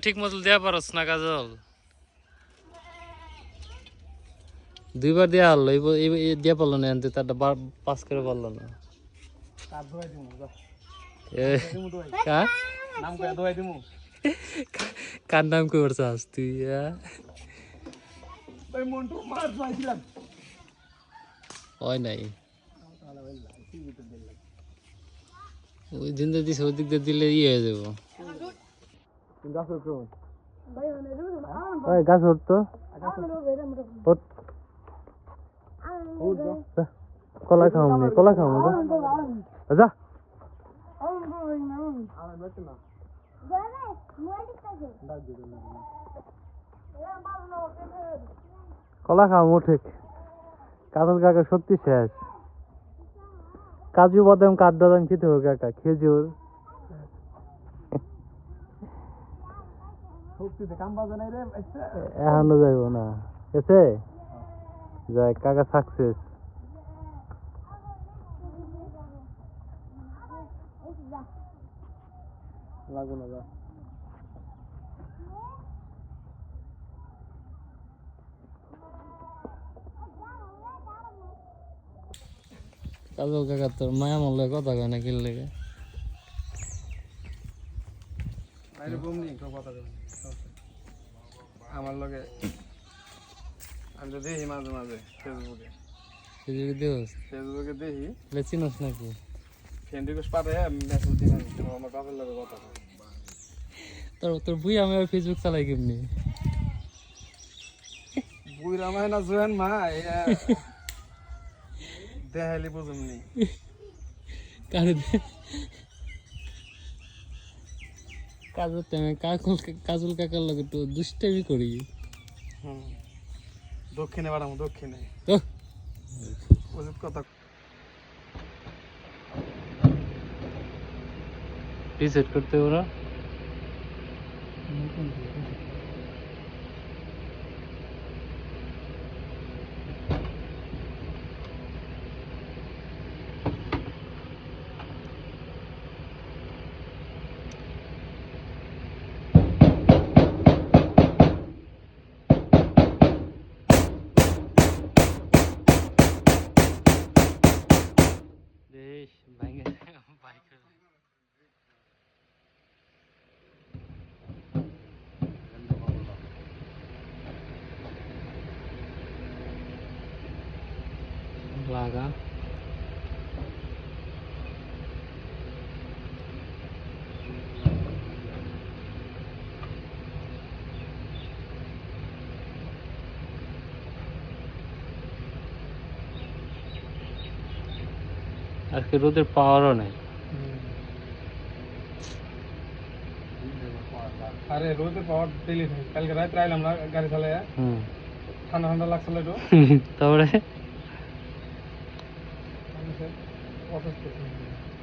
ঠিক মতো দেওয়া পারস না কাজল, দুইবার দেওয়া হলো দিয়ে পারলো না, আনতে তারটা পাস করে পারলো না। কার নাম কি করছাস তুই? হয় নাই ওই দিন দিস, ওই দিক দিয়ে দিলে ইয়ে হয়ে যাবো। গাছ উঠতো, কলা খাওনি, কলা খাওয়া যা, কলা খাওয়া ঠিক। কাজল কাকা শক্তি শেষ, কাজু বাদাম কাঠ বাদাম খেতে হবে কাকা, খেজুর এখনো যাইব না, এসে যাই কাকা সাকসেস। লাগবো না, যা কাজল কাকা তোর মায়া মল্লে কথা কয় না কিল লেগে, আমার লগে আমি তো দেখি মাঝে মাঝে ফেসবুকে, ফেসবুকে দেখি চিনস নাকি? ফ্রেন্ড রিকোয়েস্ট পাঠায় মেসেজ দিই, আমার বাপের লগে কথা কয়। তোর বুই আমি ফেসবুক চালাই কেমনি? বুইরা মায় না জোয়ান মা দেখাইলে বুঝুমনি। কাজল কাকার লগে একটু দুষ্টামি করি। দক্ষিণে বাড়াবো, দক্ষিণে উচিত কথা। রিসেট করতে ওরা লাগা আজকে রোদের পাওয়ারও নেই। আরে রোদের পাওয়ার ডেলি থাকে। কালকে রাত্রে আইলাম না গাড়ি চালায়, ঠান্ডা ঠান্ডা লাগছিল একটু। তারপরে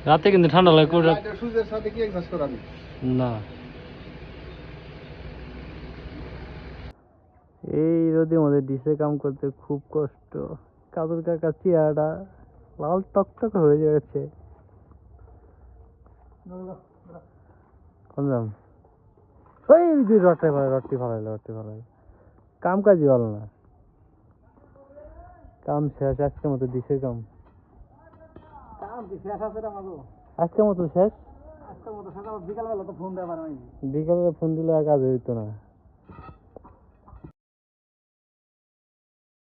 রাতে কিন্তু ঠান্ডা লাগে সূর্যের সাথে কি এক্সাস্ট করাবি না। এই রোদে আমাদের ডিসে কাম করতে খুব কষ্ট। কাজল কাকা চেয়ারটা লাল টকটক হয়ে যাচ্ছে। ওই যে রডটি ফালাইলো কাম কাজই ভালো না, কাম শেষ আজকের মতো ডিসের কাম, আজকের মতো শেষ। বিকালবেলা ফোন দিলে আর কাজ হইতো না।